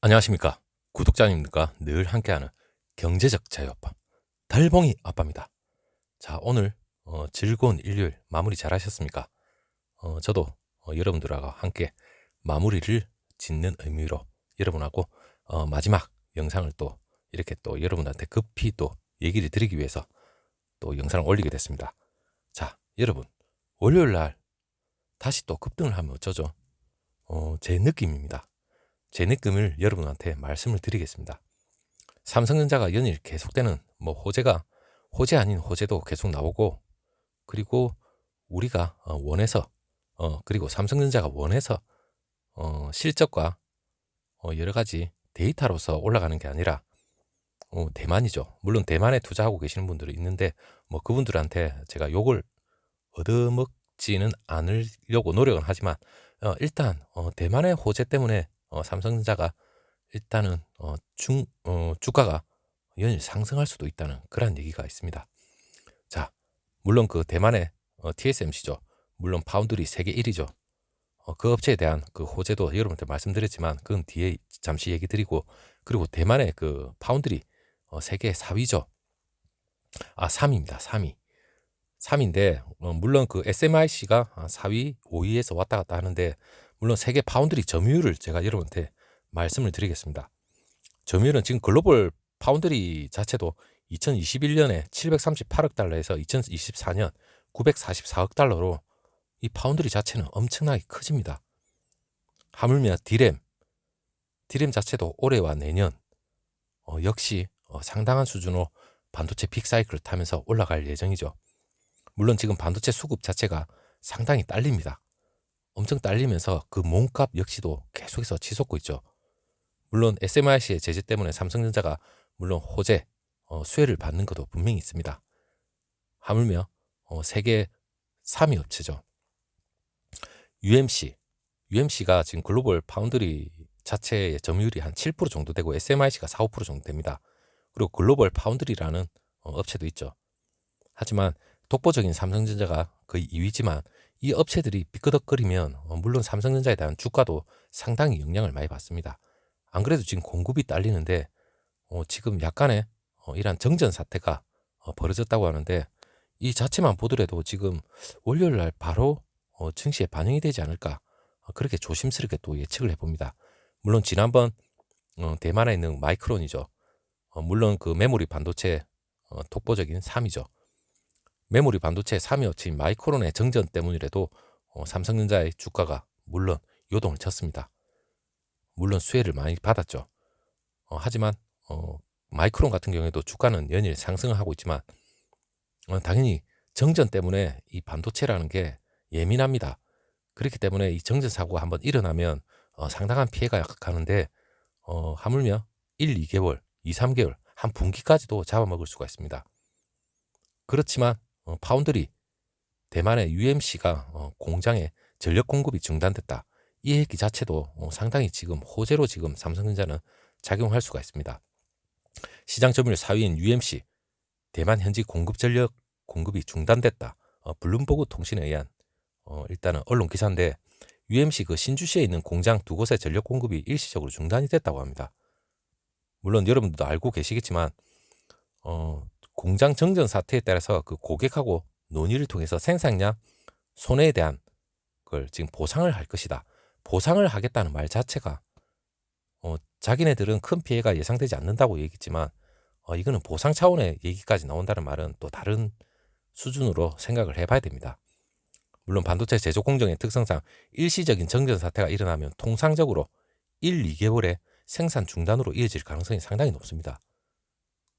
안녕하십니까. 구독자님들과 늘 함께하는 경제적 자유아빠 달봉이 아빠입니다. 자, 오늘 즐거운 일요일 마무리 잘 하셨습니까? 저도 여러분들하고 함께 마무리를 짓는 의미로 여러분하고 마지막 영상을 또 이렇게 또 여러분한테 급히 또 얘기를 드리기 위해서 또 영상을 올리게 됐습니다. 자, 여러분, 월요일 날 다시 또 급등을 하면 어쩌죠? 제 느낌입니다. 제 느낌을 여러분한테 말씀을 드리겠습니다. 삼성전자가 연일 계속되는 호재 아닌 호재도 계속 나오고, 그리고 우리가 원해서 그리고 삼성전자가 원해서 실적과 여러 가지 데이터로서 올라가는 게 아니라 대만이죠. 물론 대만에 투자하고 계시는 분들이 있는데 그분들한테 제가 욕을 얻어먹지는 않으려고 노력은 하지만 일단 대만의 호재 때문에 삼성전자가 일단은 주가가 연일 상승할 수도 있다는 그런 얘기가 있습니다. 자, 물론 그 대만의 TSMC죠. 물론 파운드리 세계 1위죠. 그 업체에 대한 그 호재도 여러분한테 말씀드렸지만 그건 뒤에 잠시 얘기 드리고, 그리고 대만의 그 파운드리 세계 4위죠. 3위입니다. 3위. 3위인데 물론 그 SMIC가 4위, 5위에서 왔다 갔다 하는데, 물론 세계 파운드리 점유율을 제가 여러분한테 말씀을 드리겠습니다. 점유율은 지금 글로벌 파운드리 자체도 2021년에 738억 달러에서 2024년 944억 달러로 이 파운드리 자체는 엄청나게 커집니다. 하물며 디램 자체도 올해와 내년 역시 상당한 수준으로 반도체 빅사이클을 타면서 올라갈 예정이죠. 물론 지금 반도체 수급 자체가 상당히 딸립니다. 엄청 딸리면서 그 몸값 역시도 계속해서 치솟고 있죠. 물론 SMIC의 제재 때문에 삼성전자가 물론 호재, 수혜를 받는 것도 분명히 있습니다. 하물며 세계 3위 업체죠. UMC가 지금 글로벌 파운드리 자체의 점유율이 한 7% 정도 되고 SMIC가 4, 5% 정도 됩니다. 그리고 글로벌 파운드리라는 업체도 있죠. 하지만 독보적인 삼성전자가 거의 2위지만 이 업체들이 삐끄덕거리면 물론 삼성전자에 대한 주가도 상당히 영향을 많이 받습니다. 안 그래도 지금 공급이 딸리는데 지금 약간의 이러한 정전 사태가 벌어졌다고 하는데, 이 자체만 보더라도 지금 월요일 날 바로 증시에 반영이 되지 않을까, 그렇게 조심스럽게 또 예측을 해봅니다. 물론 지난번 대만에 있는 마이크론이죠. 물론 그 메모리 반도체 독보적인 3위죠. 메모리 반도체 3위 업체인 마이크론의 정전 때문이라도 삼성전자의 주가가 물론 요동을 쳤습니다. 물론 수혜를 많이 받았죠. 하지만 마이크론 같은 경우에도 주가는 연일 상승을 하고 있지만 당연히 정전 때문에 이 반도체라는 게 예민합니다. 그렇기 때문에 이 정전 사고가 한번 일어나면 상당한 피해가 가는데 하물며 1, 2개월, 2, 3개월, 한 분기까지도 잡아먹을 수가 있습니다. 그렇지만 파운드리 대만의 UMC가 공장에 전력 공급이 중단됐다, 이 얘기 자체도 상당히 지금 호재로 지금 삼성전자는 작용할 수가 있습니다. 시장 점유율 4위인 UMC 대만 현지 전력 공급이 중단됐다, 블룸버그 통신에 의한 일단은 언론 기사인데, UMC 그 신주시에 있는 공장 2곳의 전력 공급이 일시적으로 중단이 됐다고 합니다. 물론 여러분들도 알고 계시겠지만 공장 정전 사태에 따라서 그 고객하고 논의를 통해서 생산량 손해에 대한 걸 지금 보상을 할 것이다, 보상을 하겠다는 말 자체가 자기네들은 큰 피해가 예상되지 않는다고 얘기했지만 이거는 보상 차원의 얘기까지 나온다는 말은 또 다른 수준으로 생각을 해봐야 됩니다. 물론 반도체 제조 공정의 특성상 일시적인 정전 사태가 일어나면 통상적으로 1, 2개월의 생산 중단으로 이어질 가능성이 상당히 높습니다.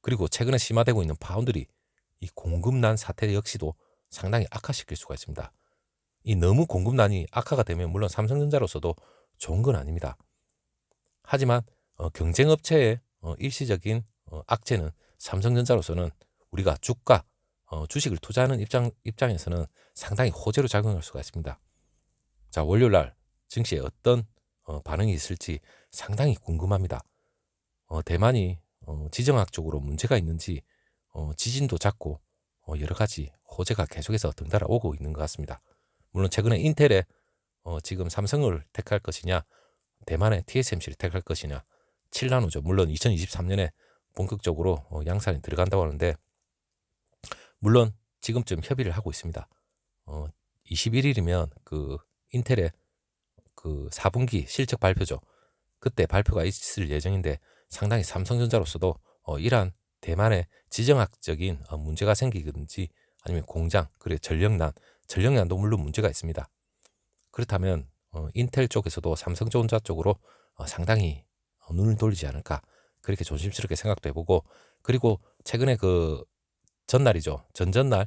그리고 최근에 심화되고 있는 파운드리 이 공급난 사태 역시도 상당히 악화시킬 수가 있습니다. 이 너무 공급난이 악화가 되면 물론 삼성전자로서도 좋은 건 아닙니다. 하지만 경쟁업체의 일시적인 악재는 삼성전자로서는 우리가 주식을 투자하는 입장에서는 상당히 호재로 작용할 수가 있습니다. 자, 월요일 날 증시에 어떤 반응이 있을지 상당히 궁금합니다. 대만이 지정학적으로 문제가 있는지 지진도 잦고 여러 가지 호재가 계속해서 덩달아 오고 있는 것 같습니다. 물론 최근에 인텔에 지금 삼성을 택할 것이냐, 대만의 TSMC를 택할 것이냐, 7나노죠. 물론 2023년에 본격적으로 양산이 들어간다고 하는데, 물론 지금쯤 협의를 하고 있습니다. 21일이면 그 인텔의 그 4분기 실적 발표죠. 그때 발표가 있을 예정인데, 상당히 삼성전자로서도 이러한 대만의 지정학적인 문제가 생기든지, 아니면 공장, 그리고 전력난도 물론 문제가 있습니다. 그렇다면 인텔 쪽에서도 삼성전자 쪽으로 상당히 눈을 돌리지 않을까, 그렇게 조심스럽게 생각도 해보고, 그리고 최근에 그 전날이죠. 전전날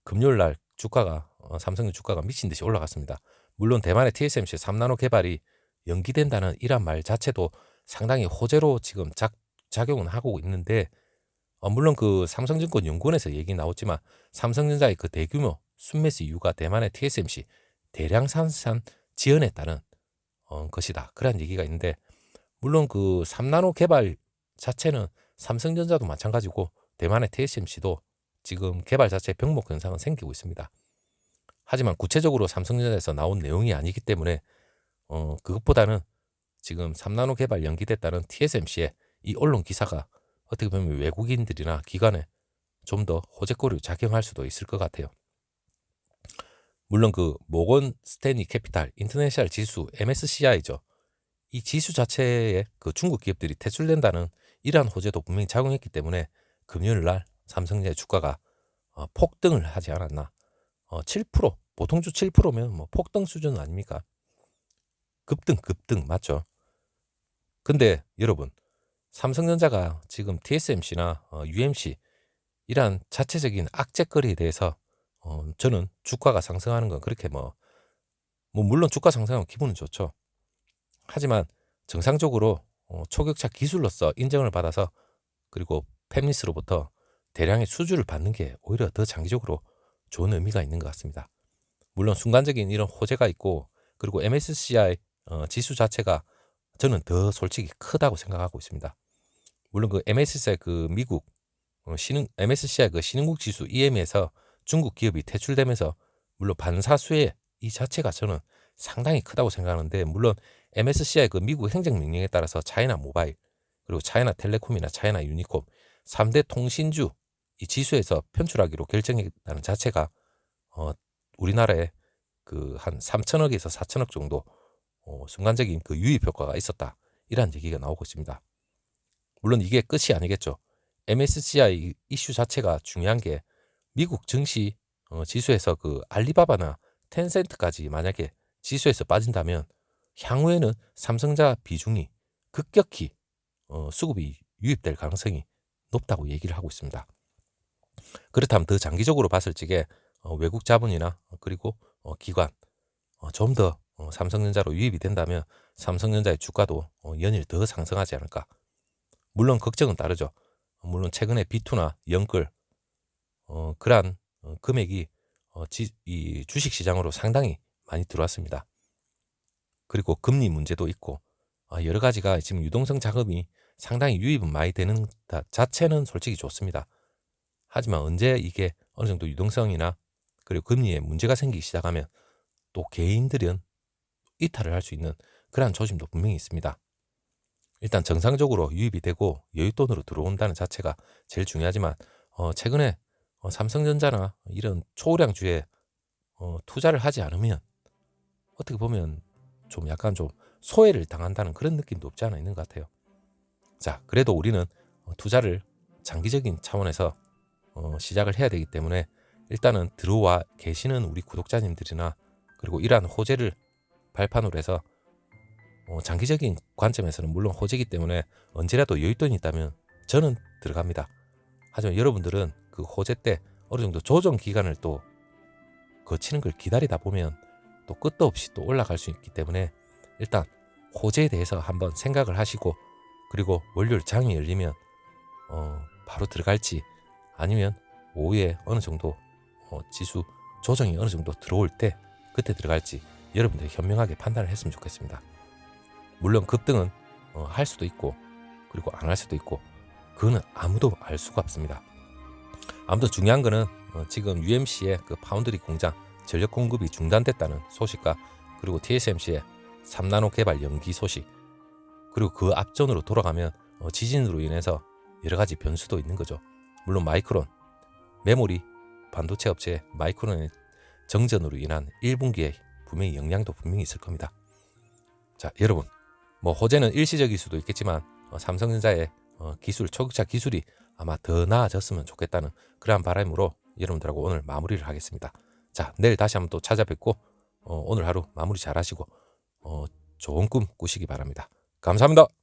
금요일날 주가가 삼성의 주가가 미친 듯이 올라갔습니다. 물론 대만의 TSMC 3나노 개발이 연기된다는 이란 말 자체도 상당히 호재로 지금 작용은 하고 있는데, 물론 그 삼성증권 연구원에서 얘기 나왔지만 삼성전자의 그 대규모 순매수 이유가 대만의 TSMC 대량 생산 지연에 따른 것이다, 그런 얘기가 있는데, 물론 그 3나노 개발 자체는 삼성전자도 마찬가지고 대만의 TSMC도 지금 개발 자체 병목 현상은 생기고 있습니다. 하지만 구체적으로 삼성전자에서 나온 내용이 아니기 때문에 그것보다는 지금 3나노 개발 연기됐다는 TSMC의 이 언론 기사가 어떻게 보면 외국인들이나 기관에 좀 더 호재거리로 작용할 수도 있을 것 같아요. 물론 그 모건 스탠리 캐피탈 인터내셔널 지수 MSCI죠. 이 지수 자체에 그 중국 기업들이 퇴출된다는 이러한 호재도 분명히 작용했기 때문에 금요일 날 삼성전자의 주가가 폭등을 하지 않았나. 7%, 보통 주 7%면 뭐 폭등 수준 아닙니까? 급등 맞죠? 근데 여러분, 삼성전자가 지금 TSMC나 UMC 이러한 자체적인 악재거리에 대해서 저는 주가가 상승하는 건 그렇게 물론 주가 상승하면 기분은 좋죠. 하지만 정상적으로 초격차 기술로서 인정을 받아서, 그리고 팹리스로부터 대량의 수주를 받는 게 오히려 더 장기적으로 좋은 의미가 있는 것 같습니다. 물론 순간적인 이런 호재가 있고, 그리고 MSCI 지수 자체가 저는 더 솔직히 크다고 생각하고 있습니다. 물론 그 MSCI 그 미국 MSCI 그 신흥국 지수 EM에서 중국 기업이 퇴출되면서 물론 반사수의 이 자체가 저는 상당히 크다고 생각하는데, 물론 MSCI 그 미국 행정명령에 따라서 차이나 모바일, 그리고 차이나 텔레콤이나 차이나 유니콤 3대 통신주 이 지수에서 편출하기로 결정했다는 자체가 우리나라에 그 한 3천억에서 4천억 정도 순간적인 그 유입 효과가 있었다, 이런 얘기가 나오고 있습니다. 물론 이게 끝이 아니겠죠. MSCI 이슈 자체가 중요한 게, 미국 증시 지수에서 그 알리바바나 텐센트까지 만약에 지수에서 빠진다면 향후에는 삼성전자 비중이 급격히 수급이 유입될 가능성이 높다고 얘기를 하고 있습니다. 그렇다면 더 장기적으로 봤을 적에 외국 자본이나 그리고 기관 좀 더 삼성전자로 유입이 된다면 삼성전자의 주가도 연일 더 상승하지 않을까. 물론 걱정은 따르죠. 물론 최근에 비투나 영끌 그러한 금액이 이 주식시장으로 상당히 많이 들어왔습니다. 그리고 금리 문제도 있고 여러 가지가 지금 유동성 자금이 상당히 유입은 많이 되는 자체는 솔직히 좋습니다. 하지만 언제 이게 어느 정도 유동성이나 그리고 금리에 문제가 생기기 시작하면 또 개인들은 이탈을 할 수 있는 그러한 조짐도 분명히 있습니다. 일단 정상적으로 유입이 되고 여윳돈으로 들어온다는 자체가 제일 중요하지만 최근에 삼성전자나 이런 초우량주에 투자를 하지 않으면 어떻게 보면 좀 약간 좀 소외를 당한다는 그런 느낌도 없지 않아 있는 것 같아요. 자, 그래도 우리는 투자를 장기적인 차원에서 시작을 해야 되기 때문에 일단은 들어와 계시는 우리 구독자님들이나 그리고 이러한 호재를 발판으로 해서 장기적인 관점에서는 물론 호재이기 때문에 언제라도 여윳돈이 있다면 저는 들어갑니다. 하지만 여러분들은 그 호재 때 어느 정도 조정 기간을 또 거치는 걸 기다리다 보면 또 끝도 없이 또 올라갈 수 있기 때문에 일단 호재에 대해서 한번 생각을 하시고, 그리고 월요일 장이 열리면 바로 들어갈지, 아니면 오후에 어느 정도 지수 조정이 어느 정도 들어올 때 그때 들어갈지 여러분들이 현명하게 판단을 했으면 좋겠습니다. 물론 급등은 할 수도 있고 그리고 안 할 수도 있고 그거는 아무도 알 수가 없습니다. 아무튼 중요한 거는 지금 UMC의 그 파운드리 공장 전력 공급이 중단됐다는 소식과, 그리고 TSMC의 3나노 개발 연기 소식, 그리고 그 앞전으로 돌아가면 지진으로 인해서 여러 가지 변수도 있는 거죠. 물론 마이크론, 메모리, 반도체 업체 마이크론의 정전으로 인한 1분기에 분명히 영향도 분명히 있을 겁니다. 자, 여러분, 뭐 호재는 일시적일 수도 있겠지만 삼성전자의 기술, 초격차 기술이 아마 더 나아졌으면 좋겠다는 그러한 바람으로 여러분들하고 오늘 마무리를 하겠습니다. 자, 내일 다시 한번 또 찾아뵙고 오늘 하루 마무리 잘 하시고 좋은 꿈 꾸시기 바랍니다. 감사합니다.